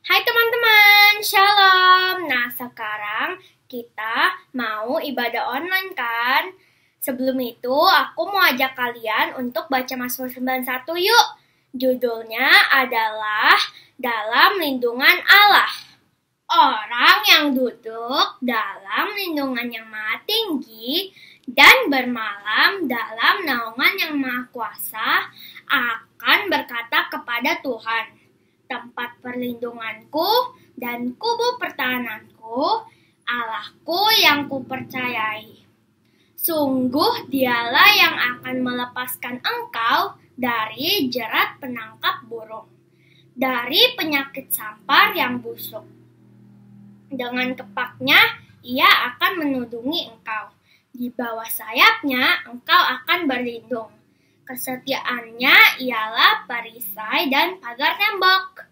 Hai teman-teman, shalom. Nah, sekarang kita mau ibadah online kan? Sebelum itu, aku mau ajak kalian untuk baca Mazmur 91 yuk. Judulnya adalah Dalam Lindungan Allah. Orang yang duduk dalam lindungan yang Maha Tinggi dan bermalam dalam naungan yang Maha Kuasa akan berkata kepada Tuhan, tempat perlindunganku dan kubu pertahananku, Allahku yang kupercayai. Sungguh dialah yang akan melepaskan engkau dari jerat penangkap burung, dari penyakit sampar yang busuk. Dengan kepaknya ia akan menudungi engkau. Di bawah sayapnya engkau akan berlindung. Kesetiaannya ialah perisai dan pagar tembok.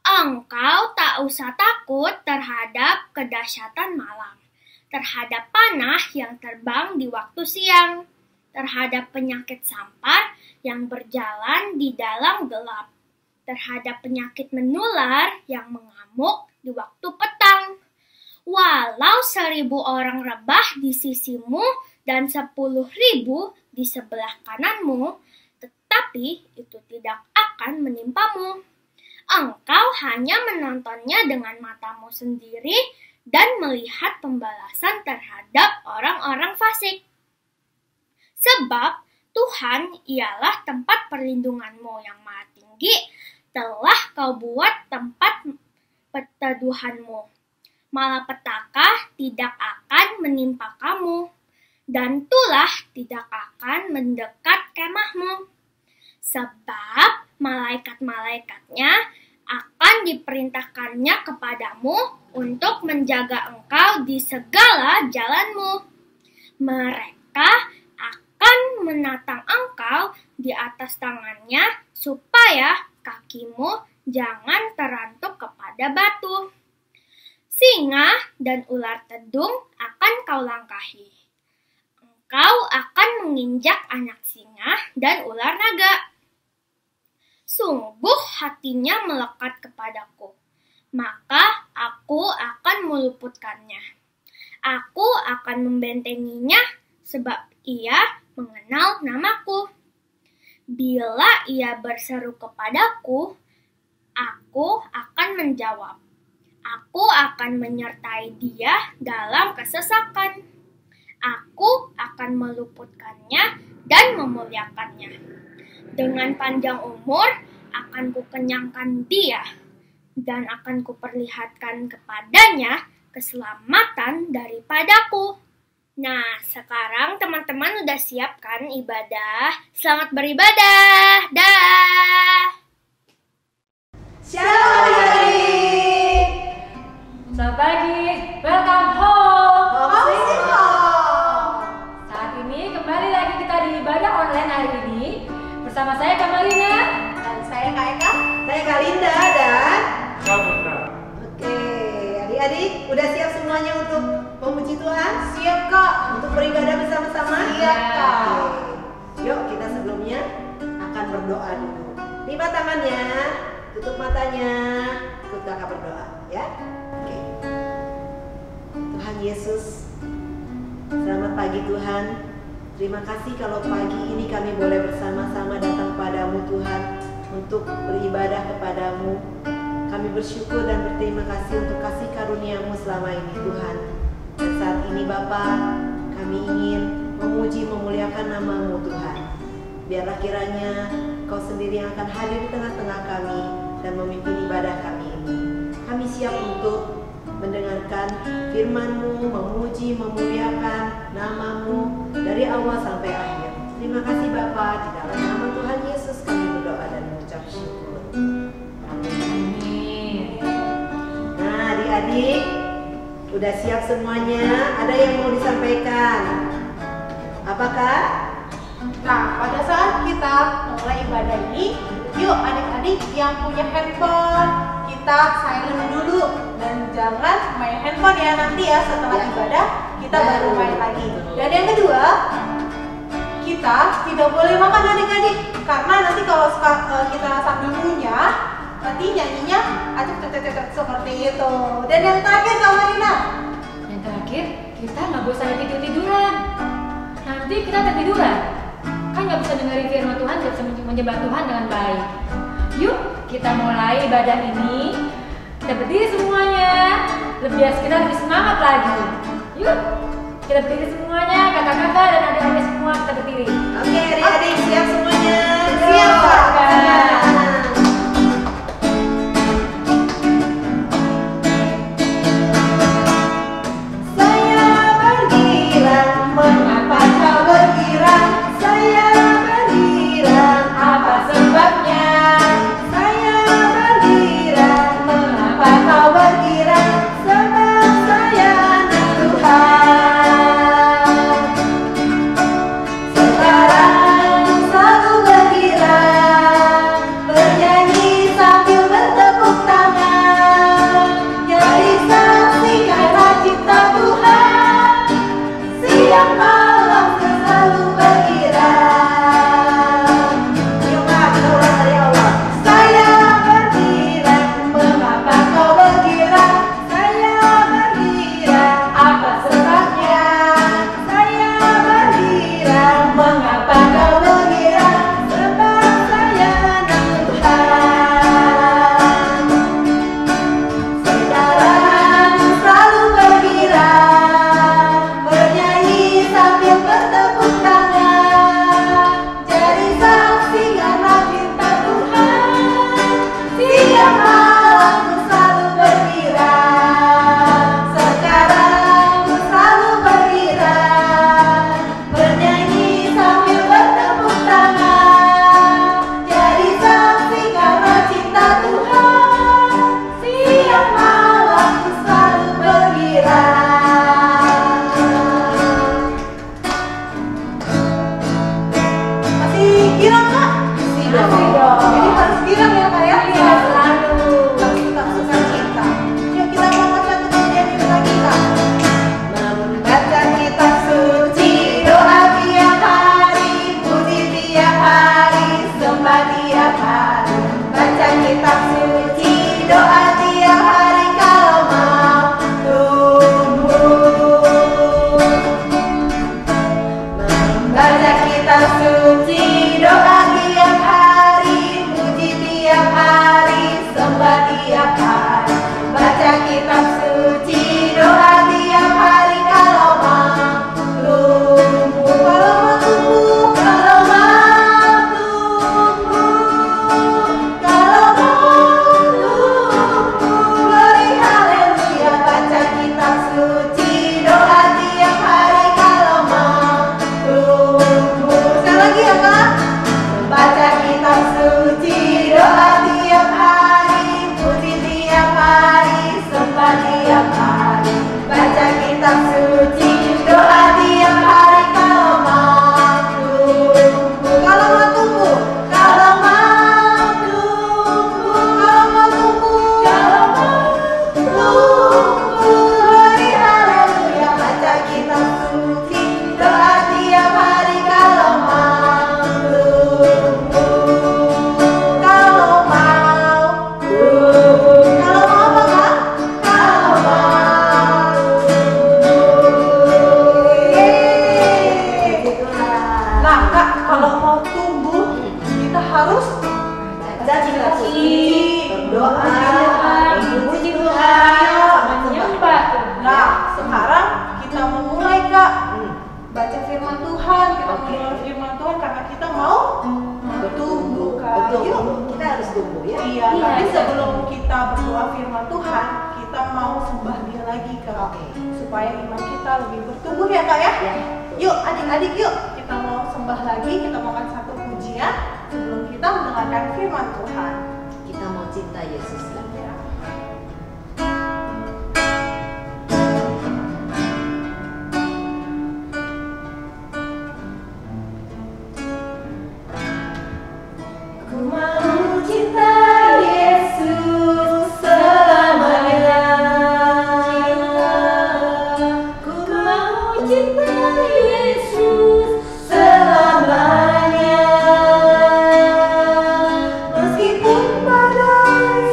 Engkau tak usah takut terhadap kedahsyatan malam, terhadap panah yang terbang di waktu siang, terhadap penyakit sampar yang berjalan di dalam gelap, terhadap penyakit menular yang mengamuk di waktu petang. Walau 1.000 orang rebah di sisimu dan 10.000 di sebelah kananmu, tetapi itu tidak akan menimpamu. Engkau hanya menontonnya dengan matamu sendiri dan melihat pembalasan terhadap orang-orang fasik. Sebab Tuhan ialah tempat perlindunganmu yang Maha Tinggi, telah kau buat tempat perteduhanmu. Malapetaka tidak akan menimpa kamu, dan tulah tidak akan mendekat kemahmu. Sebab malaikat-malaikatnya akan diperintahkannya kepadamu untuk menjaga engkau di segala jalanmu. Mereka akan menatang engkau di atas tangannya supaya kakimu jangan terantuk kepada batu. Singa dan ular tedung akan kau langkahi. Engkau akan menginjak anak singa dan ular naga. Sungguh hatinya melekat kepadaku, maka aku akan meluputkannya. Aku akan membentenginya sebab ia mengenal namaku. Bila ia berseru kepadaku, aku akan menjawab. Aku akan menyertai dia dalam kesesakan. Aku akan meluputkannya dan memuliakannya. Dengan panjang umur akan kukenyangkan dia dan akan kuperlihatkan kepadanya keselamatan daripadaku. Nah, sekarang teman-teman udah siap kan ibadah? Selamat beribadah. Dah. Shalom adik-adik. Selamat pagi, welcome home. Saat ini kembali lagi kita di ibadah online hari ini bersama saya Kamalina Dan saya Kak Eka. Saya Kak Linda dan Samutra. Oke, adik-adik udah siap semuanya untuk memuji Tuhan? Siap Kak. Untuk beribadah bersama-sama? Siap, Kak. Oke. Yuk kita sebelumnya akan berdoa dulu. Lipat tangannya, tutup matanya, ikut kakak berdoa ya. Oke. Tuhan Yesus, selamat pagi Tuhan. Terima kasih kalau pagi ini kami boleh bersama-sama datang padamu Tuhan untuk beribadah kepadamu. Kami bersyukur dan berterima kasih untuk kasih karunia-Mu selama ini Tuhan. Dan saat ini Bapa, kami ingin memuji memuliakan nama-Mu Tuhan. Biarlah kiranya Kau sendiri yang akan hadir di tengah-tengah kami dan memimpin ibadah kami ini. Kami siap untuk mendengarkan firman-Mu, memuji, memuliakan nama-Mu dari awal sampai akhir. Terima kasih Bapa, di dalam nama Tuhan Yesus kami berdoa dan mengucap syukur. Amin. Nah adik-adik, udah siap semuanya? Ada yang mau disampaikan? Apakah? Nah, pada saat kita mulai ibadah ini, yuk adik-adik yang punya handphone, kita silent dulu dan jangan main handphone ya, nanti ya setelah ibadah kita baru main lagi. Dan yang kedua, kita tidak boleh makan adik-adik, karena nanti kalau kita sambil ngunyah nanti nyanyinya acak-acak seperti itu. Dan yang terakhir Kak Marina. Yang terakhir, kita nggak boleh tidur-tiduran. Nanti kita tertiduran. Kan nggak bisa dengerin firman Tuhan, nggak bisa menyembah Tuhan dengan baik. Yuk, kita mulai ibadah ini. Kita berdiri semuanya. Biar kita lebih semangat lagi. Yuk, kita berdiri semuanya, kakak-kakak dan adik-adik semua kita berdiri. Oke, adik-adik siap semuanya? Siap, Kak. Saya bergirang, mengapa kau bergirang? Saya bergirang, apa sebabnya? Saya bergirang, mengapa kau bergirang? Sebab saya anak Tuhan. Sekarang selalu bergirang, bernyanyi sambil bertepuk tangan. Jadi saksikan cipta Tuhan, siang malam selalu bergirang. Yuk Kak, kita ulang dari awal. Saya bergirang, mengapa kau bergirang? Saya bergirang, apa sebabnya? Saya bergirang, mengapa kau bergirang? Sebab saya anak Tuhan. Sekarang selalu bergirang, bernyanyi sambil bertepuk tangan. Jadi saksi karena cinta Tuhan, siang malam selalu bergirang. Sekarang selalu bergirang, bernyanyi sambil bertepuk tangan. Jadi saksi karena cinta Tuhan, siang malam selalu bergirang. Masih girang Kak? Masih Masih dong. dong. Jadi harus girang ya Kak ya? Iya, selalu. Kita suka cinta. Yuk kita mau baca kemudian itu lagi Kak. Membaca kitab suci, doa tiap hari, puji tiap hari, sembah tiap hari. Baca kitab suci, doa tiap hari kalau mau tumbuh. Membaca kitab suci, doa tiap hari, puji tiap hari, sembah tiap hari. Baca kitab suci, doa tiap hari kalau mau tumbuh. Kalau mau tumbuh, kalau mau tumbuh, glory haleluya. Baca kitab suci, doa tiap hari kalau mau tumbuh. Sekali lagi ya Kak. Baca kitab suci, doa tiap hari, puji tiap hari, sembah tiap hari. Baca kitab suci, doa tiap hari kalau mau tumbuh. Kalau mau tumbuh, kalau mau tumbuh, kalau mau tumbuh, kalau mau tumbuh, glory haleluya. Baca kitab suci, doa tiap hari kalau mau tumbuh. Kalau mau tumbuh, kalau mau apa Kak? Kalau mau tumbuh. Gitulah. Nah Kak, kalau mau tumbuh kita harus Baca kitab suci, berdoa, memuji Tuhan. Menyembah Tuhan. Nah, sekarang kita memulai Kak Hmm. baca firman Tuhan, kita Oke. mendengar firman Tuhan karena kita mau tumbuh Kak. Betul, Yuk. kita harus tumbuh ya. Iya, Iya, tapi iya. sebelum kita berdoa firman Tuhan, kita mau sembah Dia lagi Kak. Oke. Supaya iman kita lebih bertumbuh ya Kak ya. Ya. Yuk adik-adik yuk, kita mau sembah lagi, kita mau kan satu pujian sebelum kita mendengarkan firman Tuhan. Kita mau cinta Yesus. Ya. Ku mau cinta Yesus selamanya. Ku mau cinta Yesus selamanya. Meskipun badai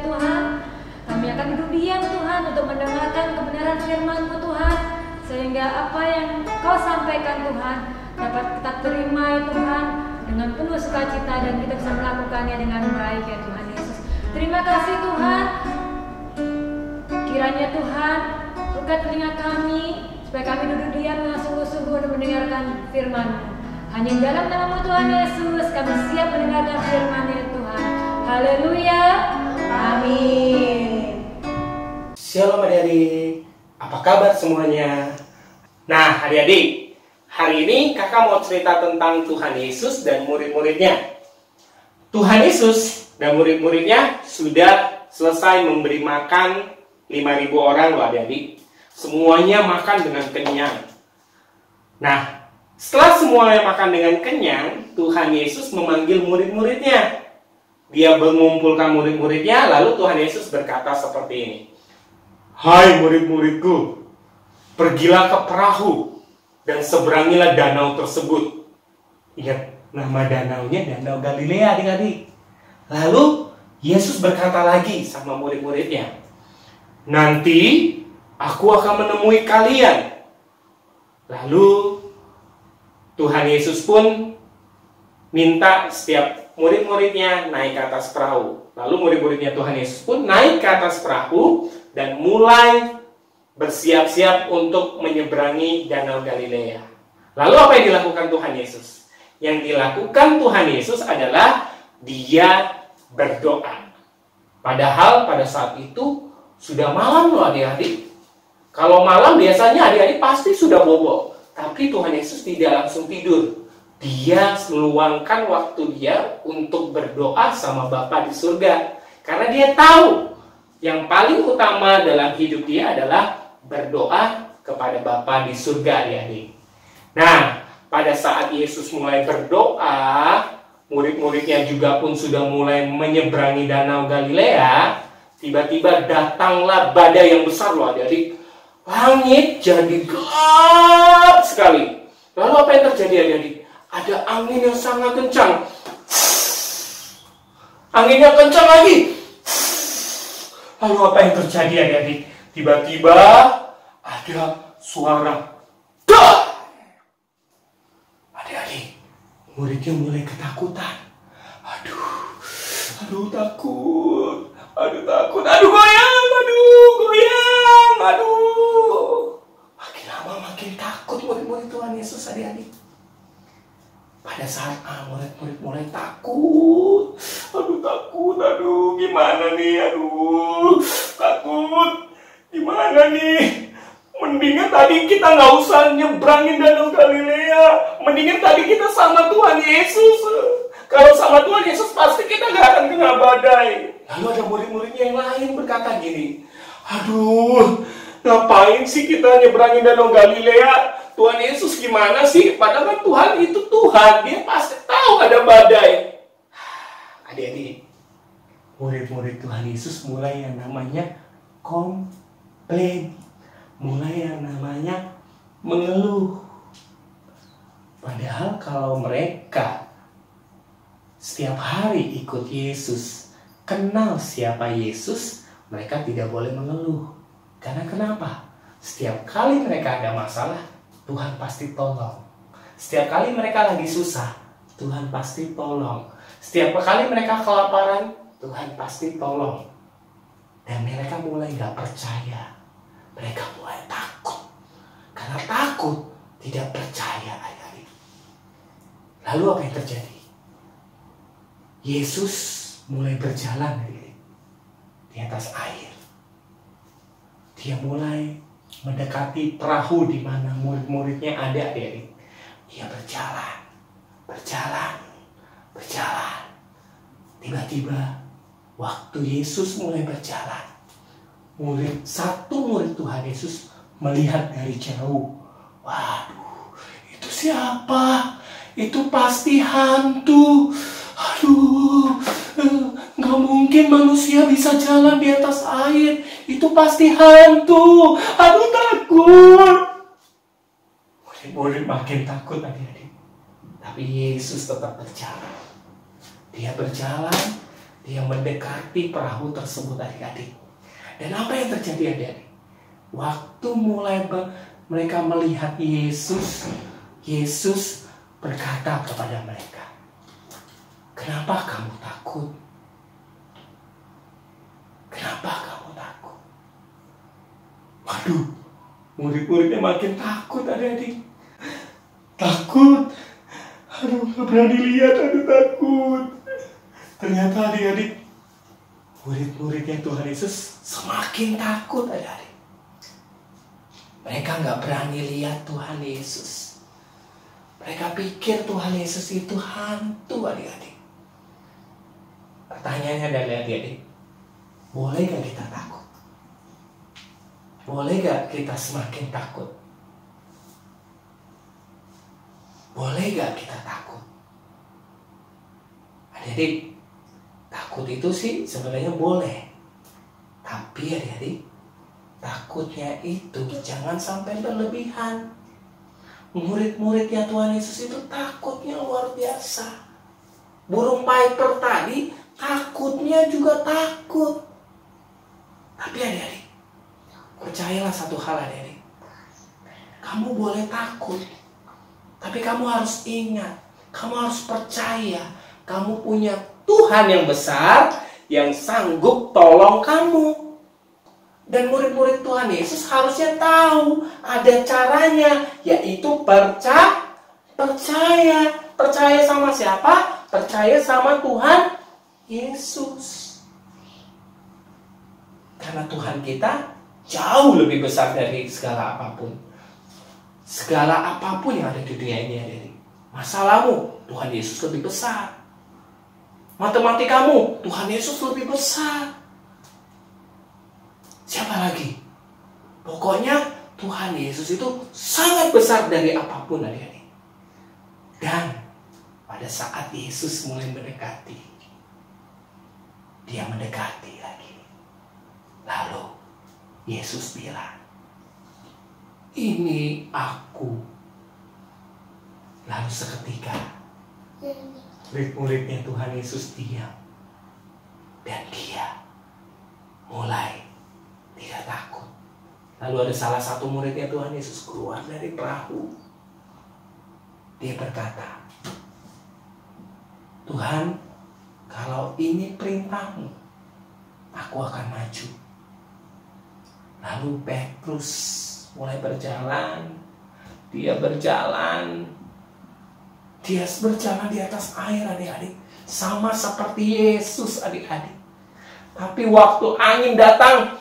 Tuhan. Kami akan duduk diam Tuhan untuk mendengarkan kebenaran firman-Mu Tuhan, sehingga apa yang Kau sampaikan Tuhan dapat kita terima ya Tuhan dengan penuh sukacita, dan kita bisa melakukannya dengan baik ya Tuhan Yesus. Terima kasih Tuhan. Kiranya Tuhan buka telinga kami supaya kami duduk diam dengan sungguh-sungguh untuk mendengarkan firman-Mu. Hanya dalam nama-Mu Tuhan Yesus kami siap mendengarkan firman-Mu ya Tuhan. Haleluya. Amin. Shalom adik-adik, apa kabar semuanya? Nah adik-adik, hari ini kakak mau cerita tentang Tuhan Yesus dan murid-muridnya. Tuhan Yesus dan murid-muridnya sudah selesai memberi makan 5.000 orang loh adik-adik. Semuanya makan dengan kenyang. Nah, setelah semuanya makan dengan kenyang, Tuhan Yesus memanggil murid-muridnya. Dia mengumpulkan murid-muridnya, lalu Tuhan Yesus berkata seperti ini. Hai murid-muridku, pergilah ke perahu dan seberangilah danau tersebut. Ingat, nama danaunya Danau Galilea adik-adik. Lalu Yesus berkata lagi sama murid-muridnya, nanti aku akan menemui kalian. Lalu Tuhan Yesus pun minta setiap murid-muridnya naik ke atas perahu. Lalu murid-muridnya Tuhan Yesus pun naik ke atas perahu dan mulai bersiap-siap untuk menyeberangi Danau Galilea. Lalu apa yang dilakukan Tuhan Yesus? Yang dilakukan Tuhan Yesus adalah dia berdoa. Padahal pada saat itu sudah malam loh adik-adik. Kalau malam biasanya adik-adik pasti sudah bobo. Tapi Tuhan Yesus tidak langsung tidur. Dia meluangkan waktu dia untuk berdoa sama Bapa di surga. Karena dia tahu yang paling utama dalam hidup dia adalah berdoa kepada Bapa di surga adik-adik. Nah, pada saat Yesus mulai berdoa, murid-muridnya juga pun sudah mulai menyeberangi Danau Galilea. Tiba-tiba datanglah badai yang besar loh adik-adik. Langit jadi gelap sekali. Lalu apa yang terjadi adik-adik? Ada angin yang sangat kencang. Anginnya kencang lagi. Lalu apa yang terjadi adik-adik? Tiba-tiba ada suara dah. Adik-adik, muridnya mulai ketakutan. Aduh takut. Aduh goyang, Makin lama makin takut murid-murid Tuhan Yesus adik-adik. Pada saat murid-murid mulai takut. Aduh gimana nih, takut. Gimana nih? Mendingan tadi kita nggak usah nyebrangin Danau Galilea. Mendingan tadi kita sama Tuhan Yesus. Kalau sama Tuhan Yesus pasti kita nggak akan kena badai. Lalu ada murid-muridnya yang lain berkata gini, aduh, ngapain sih kita nyebrangin Danau Galilea? Tuhan Yesus gimana sih? Padahal kan Tuhan itu Tuhan, dia pasti tahu ada badai. Adik-adik, murid-murid Tuhan Yesus mulai yang namanya komplain, mulai yang namanya mengeluh. Padahal kalau mereka setiap hari ikut Yesus, kenal siapa Yesus, mereka tidak boleh mengeluh. Karena kenapa? Setiap kali mereka ada masalah, Tuhan pasti tolong. Setiap kali mereka lagi susah, Tuhan pasti tolong. Setiap kali mereka kelaparan, Tuhan pasti tolong. Dan mereka mulai gak percaya. Mereka mulai takut. Karena takut, tidak percaya. Lalu apa yang terjadi? Yesus mulai berjalan di atas air. Dia mulai mendekati perahu di mana murid-muridnya ada adik-adik. Dia berjalan. Tiba-tiba waktu Yesus mulai berjalan, satu murid Tuhan Yesus melihat dari jauh. Waduh, itu siapa? Itu pasti hantu. Aduh, nggak mungkin manusia bisa jalan di atas air. Itu pasti hantu. Aduh, takut. Murid-murid makin takut adik-adik. Tapi Yesus tetap berjalan. Dia berjalan Dia mendekati perahu tersebut adik-adik. Dan apa yang terjadi adik-adik? Waktu mulai mereka melihat Yesus, Yesus berkata kepada mereka, "Kenapa kamu takut? Kenapa kamu takut?" Waduh, murid-muridnya makin takut adik-adik. Takut. Aduh, gak berani lihat, aduh takut. Ternyata adik-adik, murid-muridnya Tuhan Yesus semakin takut adik-adik. Mereka gak berani lihat Tuhan Yesus. Mereka pikir Tuhan Yesus itu hantu adik-adik. Pertanyaannya adalah adik-adik, boleh gak kita takut? Boleh gak kita semakin takut? Boleh gak kita takut? Adik-adik, takut itu sih sebenarnya boleh. Tapi adik-adik, takutnya itu jangan sampai berlebihan. Murid-muridnya Tuhan Yesus itu takutnya luar biasa. Burung piper tadi takutnya juga takut. Tapi adik-adik, percayalah satu hal adik-adik. Kamu boleh takut, tapi kamu harus ingat, kamu harus percaya, kamu punya Tuhan yang besar yang sanggup tolong kamu. Dan murid-murid Tuhan Yesus harusnya tahu ada caranya, yaitu percaya. Percaya sama siapa? Percaya sama Tuhan Yesus. Karena Tuhan kita jauh lebih besar dari segala apapun. Segala apapun yang ada di dunia ini adik-adik. Masalahmu, Tuhan Yesus lebih besar. Matematikamu, Tuhan Yesus lebih besar. Siapa lagi? Pokoknya Tuhan Yesus itu sangat besar dari apapun adik-adik. Dan pada saat Yesus mulai mendekati, dia mendekati lagi. Lalu Yesus bilang, "Ini aku." Lalu seketika murid-muridnya Tuhan Yesus diam. Dan dia mulai tidak takut. Lalu ada salah satu muridnya Tuhan Yesus keluar dari perahu. Dia berkata, "Tuhan, kalau ini perintahmu, aku akan maju." Lalu Petrus mulai berjalan. Dia berjalan di atas air adik-adik. Sama seperti Yesus adik-adik. Tapi waktu angin datang,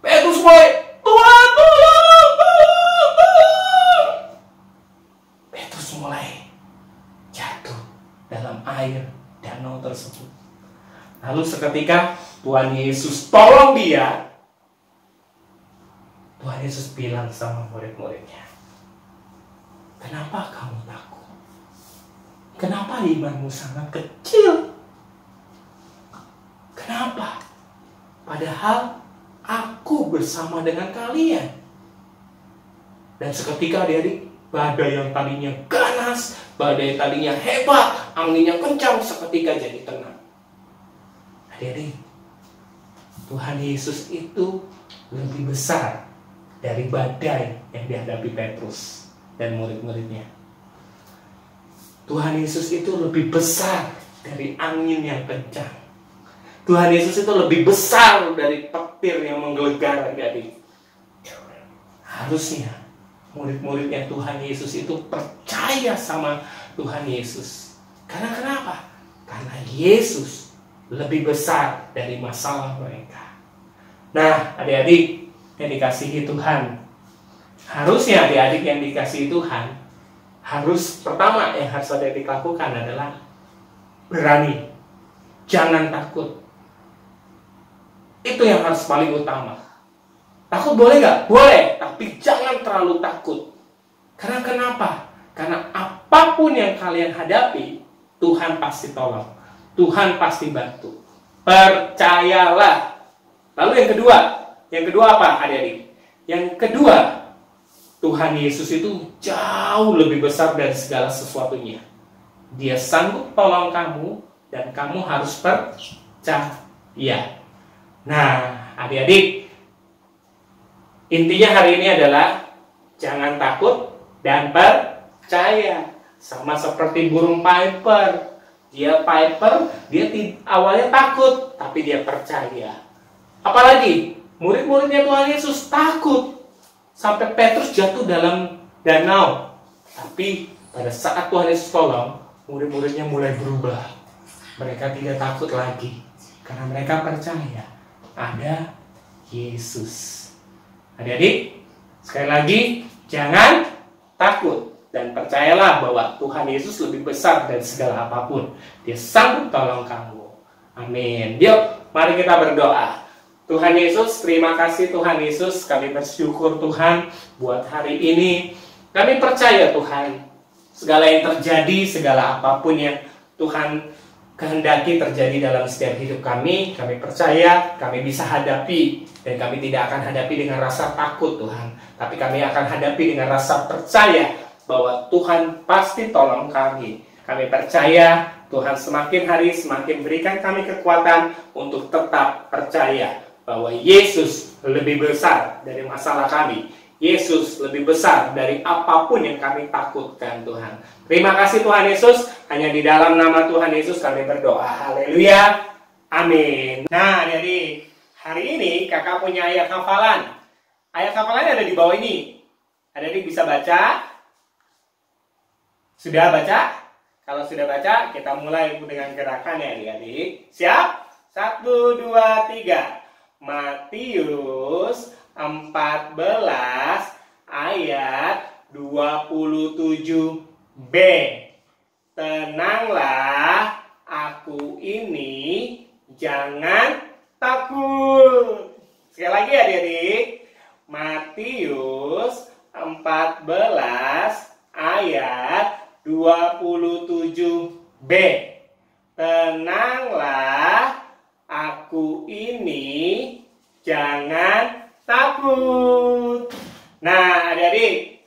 Petrus mulai, "Tuhan, tolong." Petrus mulai jatuh dalam air danau tersebut. Lalu seketika Tuhan Yesus tolong dia. Tuhan Yesus bilang sama murid-muridnya, "Kenapa kamu takut? Kenapa imanmu sangat kecil? Kenapa? Padahal aku bersama dengan kalian." Dan seketika adik-adik, badai yang tadinya ganas, badai yang tadinya hebat, anginnya kencang, seketika jadi tenang. Adik-adik, Tuhan Yesus itu lebih besar dari badai yang dihadapi Petrus dan murid-muridnya. Tuhan Yesus itu lebih besar dari angin yang kencang. Tuhan Yesus itu lebih besar dari petir yang menggelegar adik-adik. Harusnya murid-muridnya Tuhan Yesus itu percaya sama Tuhan Yesus. Karena kenapa? Karena Yesus lebih besar dari masalah mereka. Nah, adik-adik yang dikasihi Tuhan, harusnya adik-adik yang dikasihi Tuhan, pertama yang harus adik-adik lakukan adalah berani. Jangan takut. Itu yang harus paling utama. Takut boleh gak? Boleh, tapi jangan terlalu takut. Karena kenapa? Karena apapun yang kalian hadapi, Tuhan pasti tolong. Tuhan pasti bantu. Percayalah. Lalu yang kedua apa adik-adik? Yang kedua, Tuhan Yesus itu jauh lebih besar dari segala sesuatunya. Dia sanggup tolong kamu dan kamu harus percaya. Nah, adik-adik, intinya hari ini adalah jangan takut dan percaya. Sama seperti burung Piper. Dia awalnya takut, tapi dia percaya. Apalagi murid-muridnya Tuhan Yesus takut sampai Petrus jatuh dalam danau. Tapi pada saat Tuhan Yesus tolong, murid-muridnya mulai berubah. Mereka tidak takut lagi karena mereka percaya ada Yesus. Adik-adik, sekali lagi jangan takut dan percayalah bahwa Tuhan Yesus lebih besar dari segala apapun. Dia sanggup tolong kamu. Amin. Yuk, mari kita berdoa. Tuhan Yesus, terima kasih Tuhan Yesus. Kami bersyukur Tuhan buat hari ini. Kami percaya Tuhan, segala yang terjadi, segala apapun yang Tuhan kehendaki terjadi dalam setiap hidup kami percaya kami bisa hadapi. Dan kami tidak akan hadapi dengan rasa takut Tuhan, tapi kami akan hadapi dengan rasa percaya bahwa Tuhan pasti tolong kami. Kami percaya Tuhan semakin hari semakin berikan kami kekuatan untuk tetap percaya bahwa Yesus lebih besar dari masalah kami. Yesus lebih besar dari apapun yang kami takutkan Tuhan. Terima kasih Tuhan Yesus. Hanya di dalam nama Tuhan Yesus kami berdoa. Haleluya. Amin. Nah, jadi hari ini kakak punya ayat hafalan. Ayat hafalannya ada di bawah ini. Adik bisa baca? Sudah baca? Kalau sudah baca, kita mulai dengan gerakannya adik-adik. Siap? 1, 2, 3. Matius 14 ayat 27b. Tenanglah, aku ini, jangan takut. Sekali lagi adik-adik. Matius 14 ayat 27b. Tenanglah, aku ini, jangan takut. Nah, adik-adik,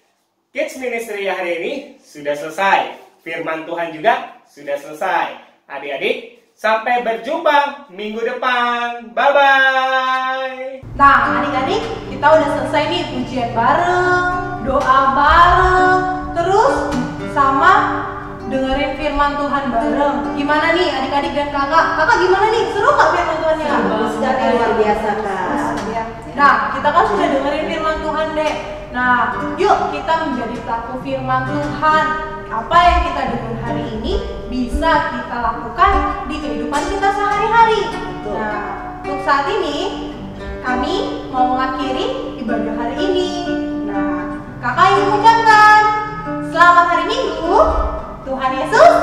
Kids Ministry hari ini sudah selesai. Firman Tuhan juga sudah selesai. Adik-adik, sampai berjumpa minggu depan. Bye-bye. Nah, adik-adik, kita udah selesai nih ujian bareng, doa bareng, terus sama dengerin firman Tuhan bareng. Gimana nih adik-adik dan kakak? Kakak gimana nih? Seru nggak firman Tuhannya? Sekali luar biasa Kak. Nah, kita kan sudah dengerin firman Tuhan deh. Nah, yuk kita menjadi pelaku firman Tuhan. Apa yang kita dengar hari ini bisa kita lakukan di kehidupan kita sehari-hari. Nah, untuk saat ini kami mau mengakhiri ibadah hari ini. Nah, kakak ingin mengucapkan selamat hari Minggu. Tuhan Yesus